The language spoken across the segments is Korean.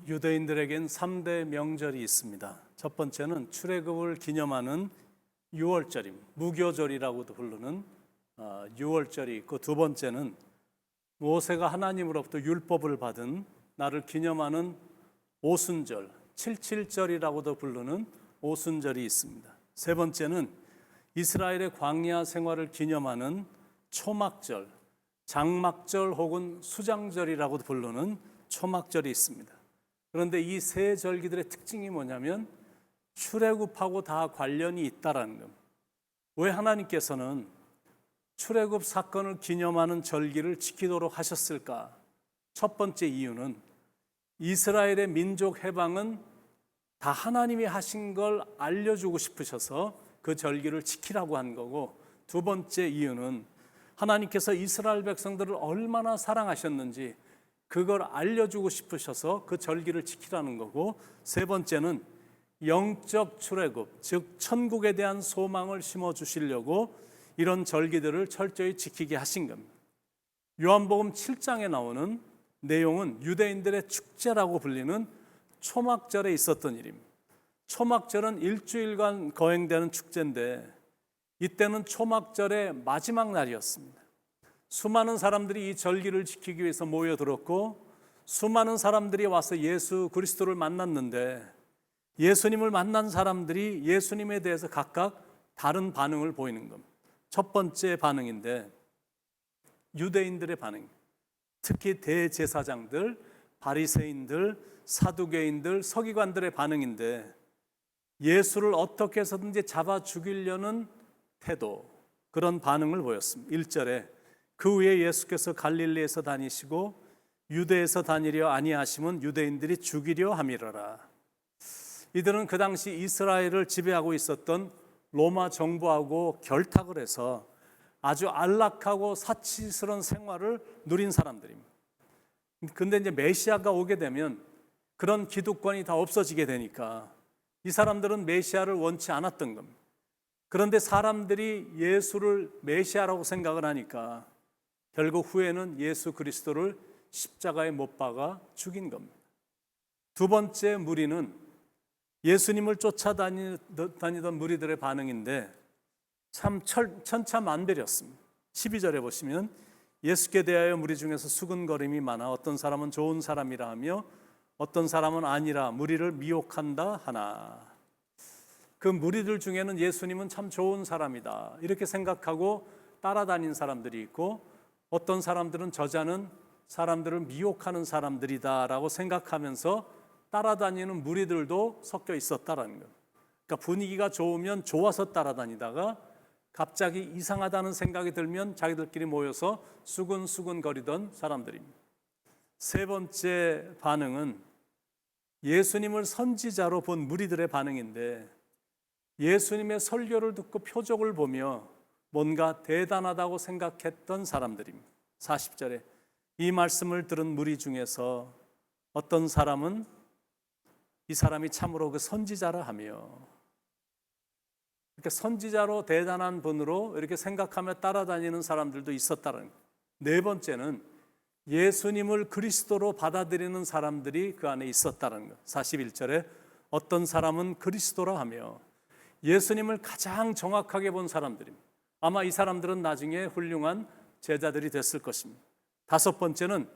유대인들에겐 3대 명절이 있습니다. 첫 번째는 출애굽을 기념하는 유월절임, 무교절이라고도 부르는 유월절이 있고, 두 번째는 모세가 하나님으로부터 율법을 받은 날을 기념하는 오순절, 칠칠절이라고도 부르는 오순절이 있습니다. 세 번째는 이스라엘의 광야 생활을 기념하는 초막절, 장막절 혹은 수장절이라고도 부르는 초막절이 있습니다. 그런데 이 세 절기들의 특징이 뭐냐면 출애굽하고 다 관련이 있다라는 겁니다. 왜 하나님께서는 출애굽 사건을 기념하는 절기를 지키도록 하셨을까? 첫 번째 이유는 이스라엘의 민족 해방은 다 하나님이 하신 걸 알려주고 싶으셔서 그 절기를 지키라고 한 거고, 두 번째 이유는 하나님께서 이스라엘 백성들을 얼마나 사랑하셨는지 그걸 알려주고 싶으셔서 그 절기를 지키라는 거고, 세 번째는 영적 출애굽, 즉 천국에 대한 소망을 심어주시려고 이런 절기들을 철저히 지키게 하신 겁니다. 요한복음 7장에 나오는 내용은 유대인들의 축제라고 불리는 초막절에 있었던 일입니다. 초막절은 일주일간 거행되는 축제인데 이때는 초막절의 마지막 날이었습니다. 수많은 사람들이 이 절기를 지키기 위해서 모여들었고, 수많은 사람들이 와서 예수 그리스도를 만났는데, 예수님을 만난 사람들이 예수님에 대해서 각각 다른 반응을 보이는 겁니다. 첫 번째 반응인데 유대인들의 반응, 특히 대제사장들, 바리새인들, 사두개인들, 서기관들의 반응인데, 예수를 어떻게 해서든지 잡아 죽이려는 태도, 그런 반응을 보였습니다. 1절에 그 후에 예수께서 갈릴리에서 다니시고 유대에서 다니려 아니하심은 유대인들이 죽이려 함이러라. 이들은 그 당시 이스라엘을 지배하고 있었던 로마 정부하고 결탁을 해서 아주 안락하고 사치스러운 생활을 누린 사람들입니다. 근데 이제 메시아가 오게 되면 그런 기득권이 다 없어지게 되니까 이 사람들은 메시아를 원치 않았던 겁니다. 그런데 사람들이 예수를 메시아라고 생각을 하니까 결국 후에는 예수 그리스도를 십자가에 못 박아 죽인 겁니다. 두 번째 무리는 예수님을 쫓아다니던 무리들의 반응인데 참 천차만별이었습니다. 12절에 보시면 예수께 대하여 무리 중에서 수근거림이 많아 어떤 사람은 좋은 사람이라 하며 어떤 사람은 아니라 무리를 미혹한다 하나. 그 무리들 중에는 예수님은 참 좋은 사람이다 이렇게 생각하고 따라다닌 사람들이 있고, 어떤 사람들은 저자는 사람들을 미혹하는 사람들이다라고 생각하면서 따라다니는 무리들도 섞여 있었다라는 거예요. 그러니까 분위기가 좋으면 좋아서 따라다니다가 갑자기 이상하다는 생각이 들면 자기들끼리 모여서 수근수근거리던 사람들입니다. 세 번째 반응은 예수님을 선지자로 본 무리들의 반응인데, 예수님의 설교를 듣고 표적을 보며 뭔가 대단하다고 생각했던 사람들입니다. 40절에 이 말씀을 들은 무리 중에서 어떤 사람은 이 사람이 참으로 그 선지자라 하며, 이렇게 선지자로 대단한 분으로 이렇게 생각하며 따라다니는 사람들도 있었다는 거예요. 네 번째는 예수님을 그리스도로 받아들이는 사람들이 그 안에 있었다는 거예요. 41절에 어떤 사람은 그리스도라 하며, 예수님을 가장 정확하게 본 사람들입니다. 아마 이 사람들은 나중에 훌륭한 제자들이 됐을 것입니다. 다섯 번째는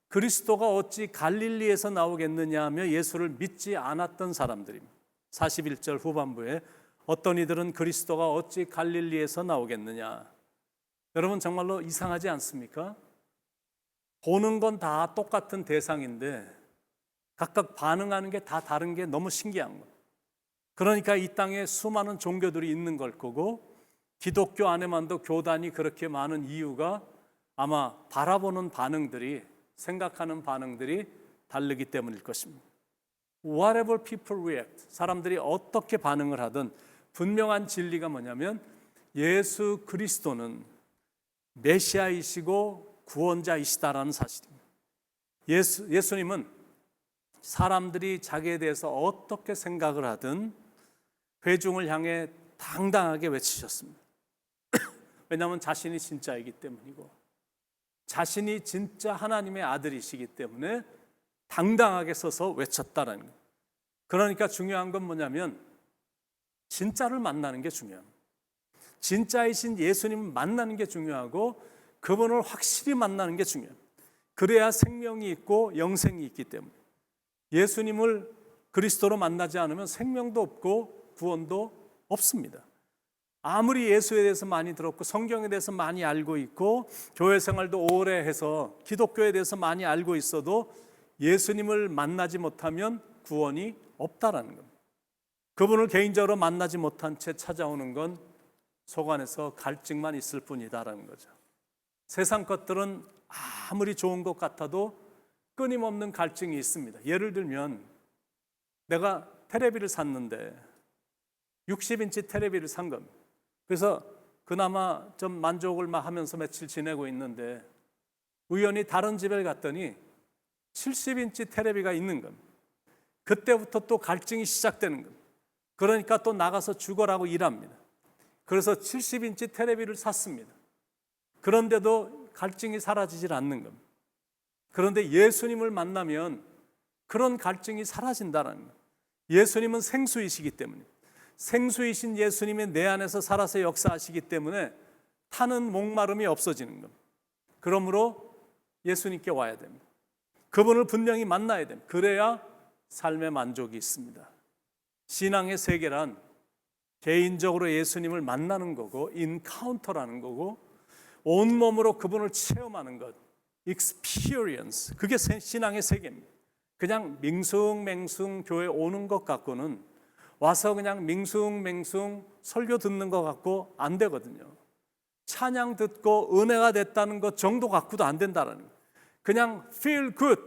그리스도가 어찌 갈릴리에서 나오겠느냐 하며 예수를 믿지 않았던 사람들입니다. 41절 후반부에 어떤 이들은 그리스도가 어찌 갈릴리에서 나오겠느냐. 여러분 정말로 이상하지 않습니까? 보는 건 다 똑같은 대상인데 각각 반응하는 게 다 다른 게 너무 신기한 거예요. 그러니까 이 땅에 수많은 종교들이 있는 걸 거고, 기독교 안에만도 교단이 그렇게 많은 이유가 아마 바라보는 반응들이, 생각하는 반응들이 다르기 때문일 것입니다. Whatever people react, 사람들이 어떻게 반응을 하든 분명한 진리가 뭐냐면 예수 그리스도는 메시아이시고 구원자이시다라는 사실입니다. 예수님은 사람들이 자기에 대해서 어떻게 생각을 하든 회중을 향해 당당하게 외치셨습니다. 왜냐하면 자신이 진짜이기 때문이고, 자신이 진짜 하나님의 아들이시기 때문에 당당하게 서서 외쳤다라는 거예요. 그러니까 중요한 건 뭐냐면 진짜를 만나는 게 중요합니다. 진짜이신 예수님을 만나는 게 중요하고 그분을 확실히 만나는 게 중요합니다. 그래야 생명이 있고 영생이 있기 때문에 예수님을 그리스도로 만나지 않으면 생명도 없고 구원도 없습니다. 아무리 예수에 대해서 많이 들었고 성경에 대해서 많이 알고 있고 교회 생활도 오래 해서 기독교에 대해서 많이 알고 있어도 예수님을 만나지 못하면 구원이 없다라는 겁니다. 그분을 개인적으로 만나지 못한 채 찾아오는 건 속 안에서 갈증만 있을 뿐이다라는 거죠. 세상 것들은 아무리 좋은 것 같아도 끊임없는 갈증이 있습니다. 예를 들면 내가 테레비를 샀는데 60인치 테레비를 산 겁니다. 그래서 그나마 좀 만족을 막 하면서 며칠 지내고 있는데 우연히 다른 집에 갔더니 70인치 테레비가 있는 겁니다. 그때부터 또 갈증이 시작되는 겁니다. 그러니까 또 나가서 죽어라고 일합니다. 그래서 70인치 테레비를 샀습니다. 그런데도 갈증이 사라지질 않는 겁니다. 그런데 예수님을 만나면 그런 갈증이 사라진다는 거예요. 예수님은 생수이시기 때문에 생수이신 예수님이 내 안에서 살아서 역사하시기 때문에 타는 목마름이 없어지는 겁니다. 그러므로 예수님께 와야 됩니다. 그분을 분명히 만나야 됩니다. 그래야 삶의 만족이 있습니다. 신앙의 세계란 개인적으로 예수님을 만나는 거고 인카운터라는 거고 온몸으로 그분을 체험하는 것, experience, 그게 신앙의 세계입니다. 그냥 밍숭맹숭 교회 오는 것 갖고는 와서 그냥 밍숭맹숭 설교 듣는 것 갖고 안 되거든요. 찬양 듣고 은혜가 됐다는 것 정도 갖고도 안 된다는 거예요. 그냥 feel good,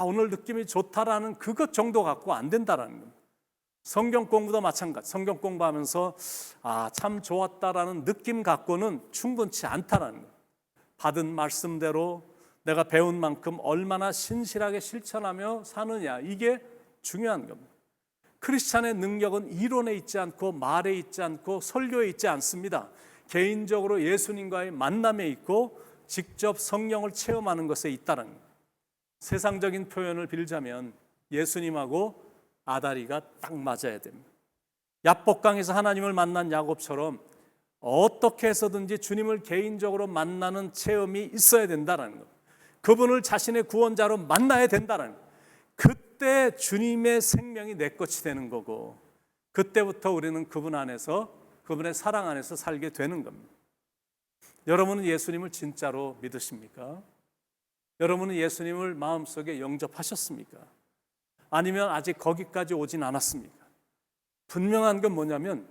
오늘 느낌이 좋다라는 그것 정도 갖고 안 된다는 거예요. 성경 공부도 마찬가지. 성경 공부하면서 참 좋았다라는 느낌 갖고는 충분치 않다라는 거예요. 받은 말씀대로 내가 배운 만큼 얼마나 신실하게 실천하며 사느냐, 이게 중요한 겁니다. 크리스찬의 능력은 이론에 있지 않고 말에 있지 않고 설교에 있지 않습니다. 개인적으로 예수님과의 만남에 있고 직접 성령을 체험하는 것에 있다는 거예요. 세상적인 표현을 빌자면 예수님하고 아다리가 딱 맞아야 됩니다. 야복강에서 하나님을 만난 야곱처럼 어떻게 해서든지 주님을 개인적으로 만나는 체험이 있어야 된다는 것, 그분을 자신의 구원자로 만나야 된다는 것, 그때 주님의 생명이 내 것이 되는 거고 그때부터 우리는 그분 안에서, 그분의 사랑 안에서 살게 되는 겁니다. 여러분은 예수님을 진짜로 믿으십니까? 여러분은 예수님을 마음속에 영접하셨습니까? 아니면 아직 거기까지 오진 않았습니까? 분명한 건 뭐냐면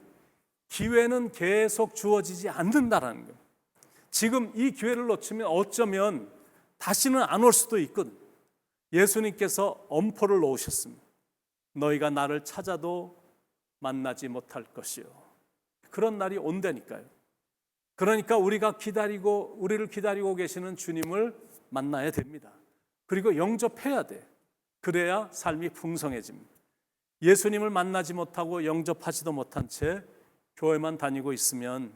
기회는 계속 주어지지 않는다라는 거예요. 지금 이 기회를 놓치면 어쩌면 다시는 안 올 수도 있거든. 예수님께서 엄포를 놓으셨습니다. 너희가 나를 찾아도 만나지 못할 것이요. 그런 날이 온다니까요. 그러니까 우리를 기다리고 계시는 주님을 만나야 됩니다. 그리고 영접해야 돼. 그래야 삶이 풍성해집니다. 예수님을 만나지 못하고 영접하지도 못한 채 교회만 다니고 있으면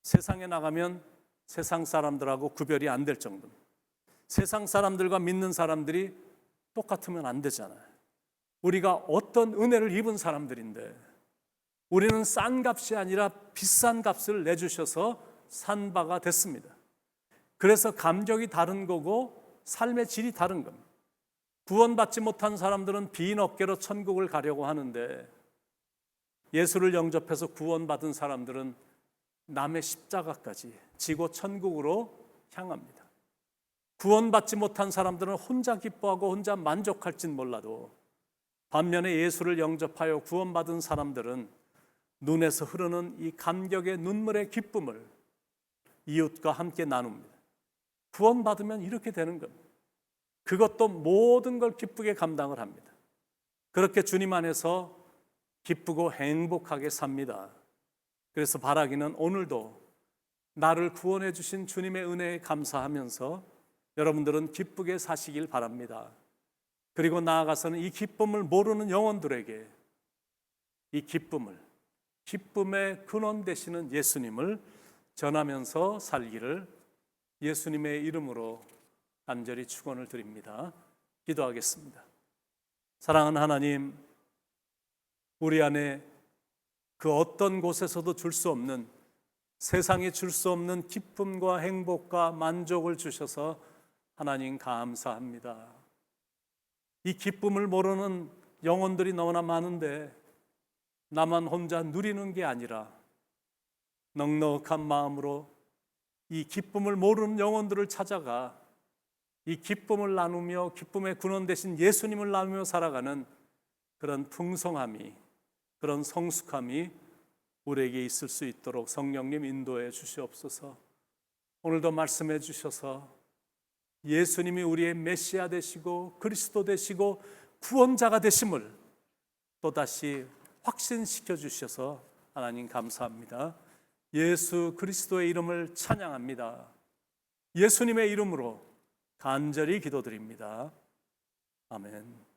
세상에 나가면 세상 사람들하고 구별이 안 될 정도입니다. 세상 사람들과 믿는 사람들이 똑같으면 안 되잖아요. 우리가 어떤 은혜를 입은 사람들인데 우리는 싼 값이 아니라 비싼 값을 내주셔서 산 바가 됐습니다. 그래서 감격이 다른 거고 삶의 질이 다른 겁니다. 구원받지 못한 사람들은 빈 어깨로 천국을 가려고 하는데 예수를 영접해서 구원받은 사람들은 남의 십자가까지 지고 천국으로 향합니다. 구원받지 못한 사람들은 혼자 기뻐하고 혼자 만족할진 몰라도 반면에 예수를 영접하여 구원받은 사람들은 눈에서 흐르는 이 감격의 눈물의 기쁨을 이웃과 함께 나눕니다. 구원받으면 이렇게 되는 겁니다. 그것도 모든 걸 기쁘게 감당을 합니다. 그렇게 주님 안에서 기쁘고 행복하게 삽니다. 그래서 바라기는 오늘도 나를 구원해 주신 주님의 은혜에 감사하면서 여러분들은 기쁘게 사시길 바랍니다. 그리고 나아가서는 이 기쁨을 모르는 영혼들에게 이 기쁨의 근원 되시는 예수님을 전하면서 살기를 예수님의 이름으로 간절히 축원을 드립니다. 기도하겠습니다. 사랑하는 하나님, 우리 안에 그 어떤 곳에서도 줄 수 없는, 세상에 줄 수 없는 기쁨과 행복과 만족을 주셔서 하나님 감사합니다. 이 기쁨을 모르는 영혼들이 너무나 많은데 나만 혼자 누리는 게 아니라 넉넉한 마음으로 이 기쁨을 모르는 영혼들을 찾아가 이 기쁨을 나누며 기쁨의 근원 되신 예수님을 나누며 살아가는 그런 풍성함이, 그런 성숙함이 우리에게 있을 수 있도록 성령님 인도해 주시옵소서. 오늘도 말씀해 주셔서 예수님이 우리의 메시아 되시고 그리스도 되시고 구원자가 되심을 또다시 확신시켜 주셔서 하나님 감사합니다. 예수 그리스도의 이름을 찬양합니다. 예수님의 이름으로 간절히 기도드립니다. 아멘.